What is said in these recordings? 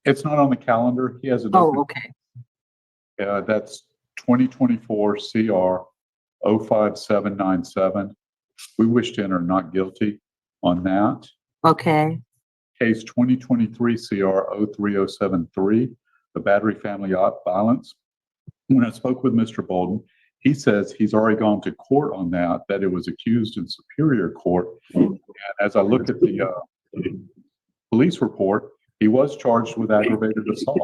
It's not on the calendar. He has a Oh, different, okay. that's 2024 CR 05797. We wish to enter not guilty on that. Okay. Case 2023 CR 03073, the battery family violence. When I spoke with Mr. Bolden, he says he's already gone to court on that it was accused in Superior Court. And as I look at the police report, he was charged with aggravated assault.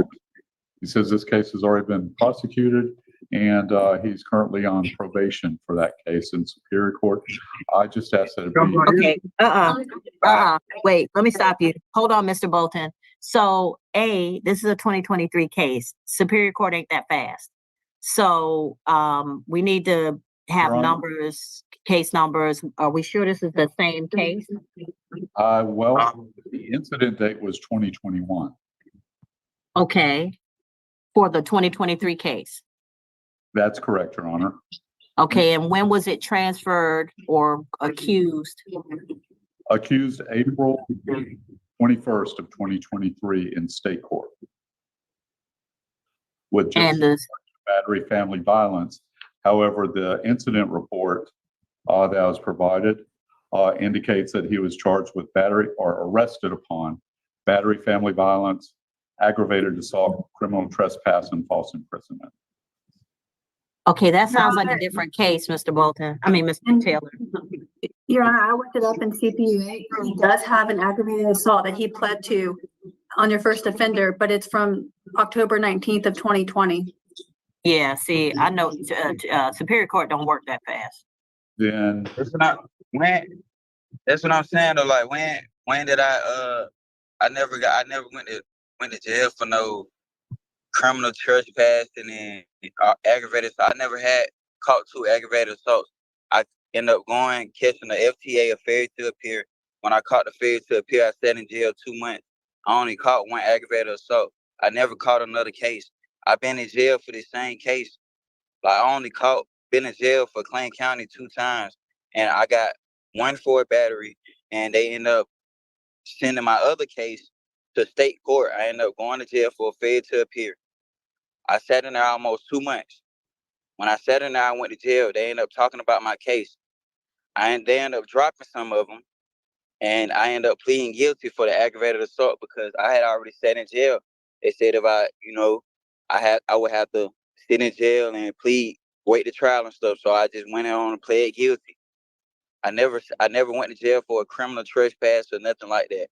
He says this case has already been prosecuted, and he's currently on probation for that case in Superior Court. I just asked that it be. Okay. Wait, let me stop you. Hold on, Mr. Bolton. So, this is a 2023 case. Superior Court ain't that fast. So, we need to have numbers, case numbers. Are we sure this is the same case? Well, the incident date was 2021. Okay. For the 2023 case. That's correct, Your Honor. Okay, and when was it transferred or accused? Accused April 21st of 2023 in state court. With just battery family violence. However, the incident report that was provided indicates that he was charged with battery or arrested upon battery family violence, aggravated assault, criminal trespass, and false imprisonment. Okay, that sounds like a different case, Mr. Bolton. I mean, Mr. Taylor. Your Honor, I looked it up in CPUA. He does have an aggravated assault that he pled to on your first offender, but it's from October 19th of 2020. Yeah, see, I know Superior Court don't work that fast. Then that's what I'm saying though. Like when did I never went to jail for no criminal trespassing and aggravated assault. I never had caught 2 aggravated assaults. I ended up catching the FTA, a failure to appear. When I caught the failure to appear, I sat in jail 2 months. I only caught 1 aggravated assault. I never caught another case. I've been in jail for the same case. Like I only been in jail for Clay County 2 times, and I got 1 for a battery, and they end up sending my other case to state court. I ended up going to jail for a failure to appear. I sat in there almost 2 months. When I sat in there, I went to jail. They ended up talking about my case. They ended up dropping some of them, and I ended up pleading guilty for the aggravated assault because I had already sat in jail. They said if I would have to sit in jail and wait the trial and stuff. So I just went on and pled guilty. I never went to jail for a criminal trespass or nothing like that.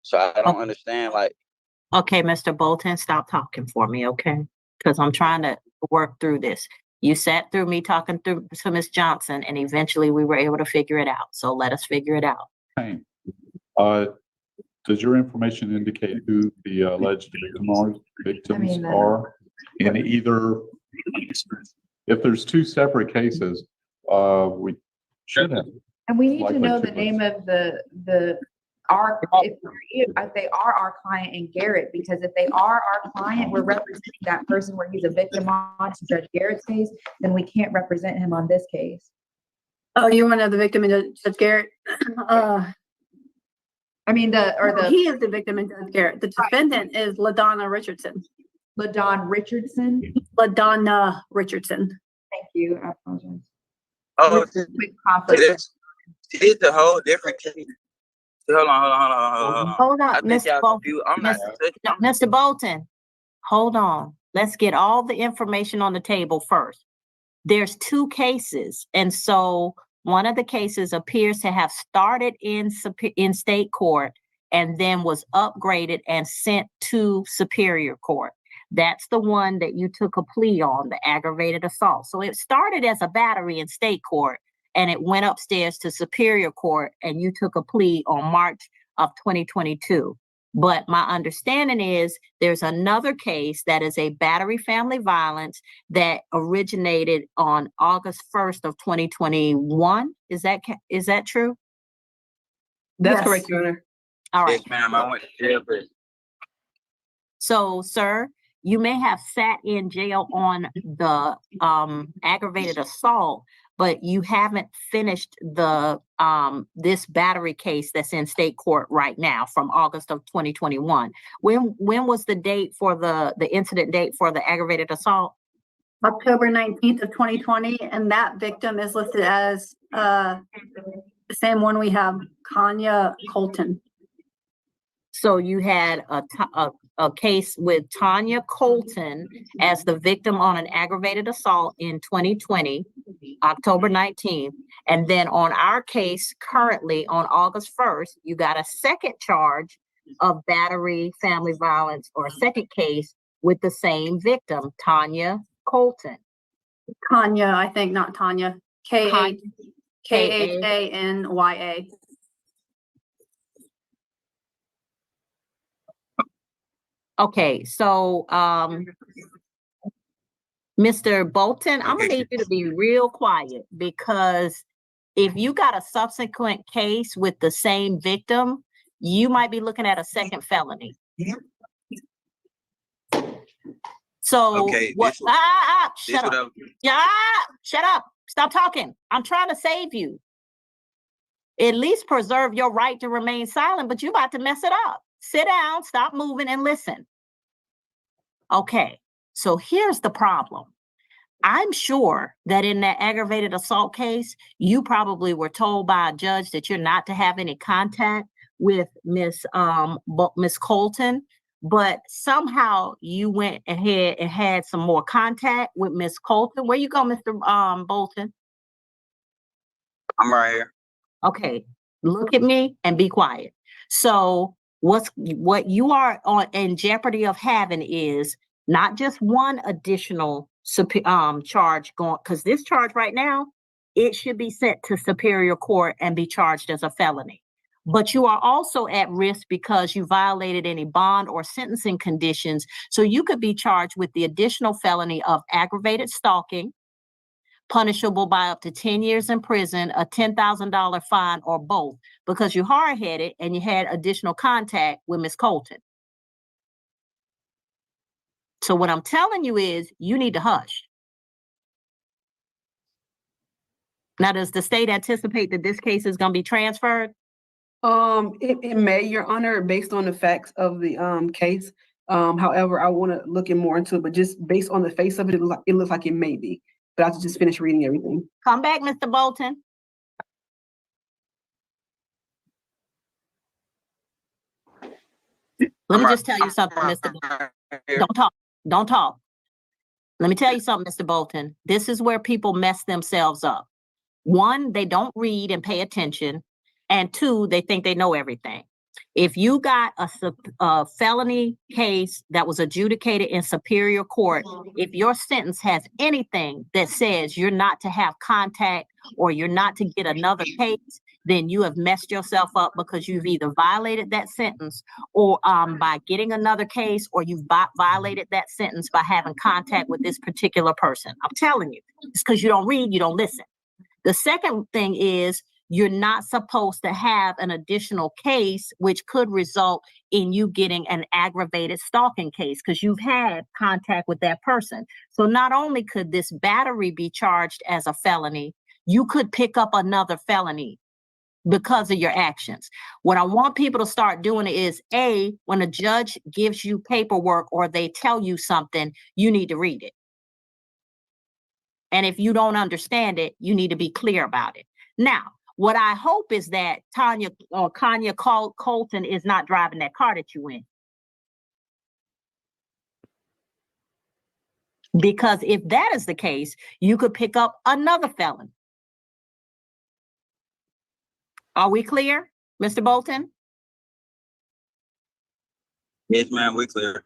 So I don't understand. Like, okay, Mr. Bolton, stop talking for me, okay? Because I'm trying to work through this. You sat through me talking to Ms. Johnson, and eventually we were able to figure it out. So let us figure it out. Okay. Does your information indicate who the alleged victims are? In either, if there's 2 separate cases, we should have. And we need to know the name of if they are our client in Garrett, because if they are our client, we're representing that person where he's a victim on Judge Garrett's case, then we can't represent him on this case. Oh, you want to have the victim in Judge Garrett? He is the victim in Judge Garrett. The defendant is LaDonna Richardson. LaDonna Richardson? LaDonna Richardson. Thank you. I apologize. oh, Quick conflict. it's a whole different case. Hold on. Hold on, I think Mr. y'all Bolton. confused. I'm not. Mr. Bolton, hold on. Let's get all the information on the table first. There's 2 cases, and so one of the cases appears to have started in state court and then was upgraded and sent to Superior Court. That's the one that you took a plea on, the aggravated assault. So it started as a battery in state court, and it went upstairs to Superior Court, and you took a plea on March of 2022. But my understanding is there's another case that is a battery family violence that originated on August 1st of 2021. Is that true? That's correct, Your Honor. All right. Yes, ma'am. I went to jail for it. So, sir, you may have sat in jail on the aggravated assault, but you haven't finished the, this battery case that's in state court right now from August of 2021. When was the date for the incident date for the aggravated assault? October 19th of 2020, and that victim is listed as the same one we have, Kanya Colton. So you had a case with Tanya Colton as the victim on an aggravated assault in 2020, October 19th. And then on our case currently on August 1st, you got a second charge of battery, family violence, or a second case with the same victim, Tanya Colton. Kanya, I think, not Tanya. Khanya. Okay, so Mr. Bolton, I'm gonna need you to be real quiet, because if you got a subsequent case with the same victim, you might be looking at a second felony. So Okay, what? this what I- Shut up! Stop talking. I'm trying to save you. At least preserve your right to remain silent, but you about to mess it up. Sit down, stop moving, and listen. Okay, so here's the problem. I'm sure that in that aggravated assault case, you probably were told by a judge that you're not to have any contact with Miss Colton, but somehow you went ahead and had some more contact with Miss Colton. Where you go, Mr. Bolton? I'm right here. Okay, look at me and be quiet. So what you are in jeopardy of having is not just one additional charge going, because this charge right now, it should be sent to Superior Court and be charged as a felony. But you are also at risk because you violated any bond or sentencing conditions. So you could be charged with the additional felony of aggravated stalking, punishable by up to 10 years in prison, a $10,000 fine, or both, because you're hard-headed and you had additional contact with Ms. Colton. So what I'm telling you is you need to hush. Now, does the state anticipate that this case is going to be transferred? It may, Your Honor, based on the facts of the case. However, I want to look in more into it, but just based on the face of it, it looks like it may be. But I have to just finish reading everything. Come back, Mr. Bolton. Let me just tell you something, Mr. Bolton. Don't talk. Don't talk. Let me tell you something, Mr. Bolton. This is where people mess themselves up. One, they don't read and pay attention. And two, they think they know everything. If you got a felony case that was adjudicated in Superior Court, if your sentence has anything that says you're not to have contact or you're not to get another case, then you have messed yourself up, because you've either violated that sentence or by getting another case, or you've violated that sentence by having contact with this particular person. I'm telling you, it's because you don't read, you don't listen. The second thing is, you're not supposed to have an additional case, which could result in you getting an aggravated stalking case because you've had contact with that person. So not only could this battery be charged as a felony, you could pick up another felony because of your actions. What I want people to start doing is, A, when a judge gives you paperwork or they tell you something, you need to read it. And if you don't understand it, you need to be clear about it. Now, what I hope is that Tanya or Kanya Colton is not driving that car that you in. Because if that is the case, you could pick up another felon. Are we clear, Mr. Bolton? Yes, ma'am, we clear.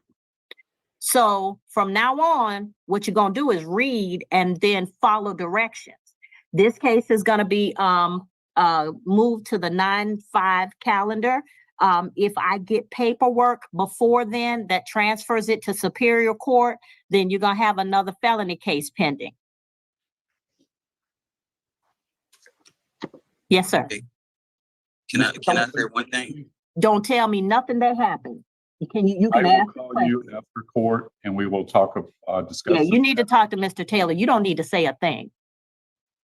So from now on, what you're gonna do is read and then follow directions. This case is gonna be moved to the 9/5 calendar. If I get paperwork before then that transfers it to Superior Court, then you're gonna have another felony case pending. Yes, sir. Okay. Can I say one thing? Don't tell me nothing that happened. You I can will ask. call you after court and we will talk, discuss. Yeah, you need to talk to Mr. Taylor. You don't need to say a thing.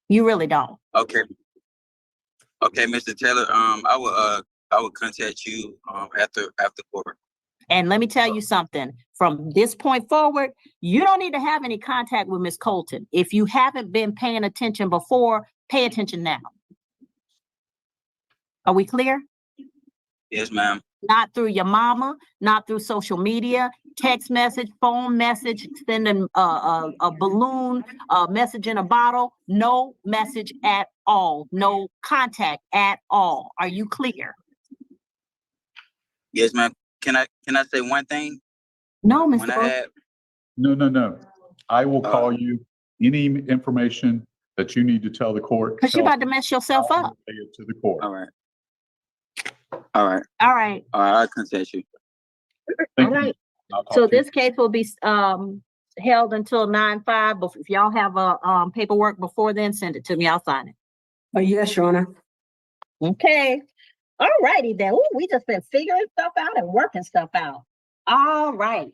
You really don't. Okay. Okay, Mr. Taylor, I will contact you, after court. And let me tell you something, from this point forward, you don't need to have any contact with Ms. Colton. If you haven't been paying attention before, pay attention now. Are we clear? Yes, ma'am. Not through your mama, not through social media, text message, phone message, sending a balloon, a message in a bottle, no message at all, no contact at all. Are you clear? Yes, ma'am. Can I say one thing? No, When Mr. I Booth. had, No. I will Uh, call you. Any information that you need to tell the court. Cause you're tell about to me. mess yourself I'll up. Say it to the court. all right. All right. All right, All right, I'll contact you. all Thank you. right. I'll talk So to you. this case will be held until 9/5, but if y'all have paperwork before then, send it to me. I'll sign it. Yes, Your Honor. Okay. All righty then. Ooh, we just been figuring stuff out and working stuff out. All right.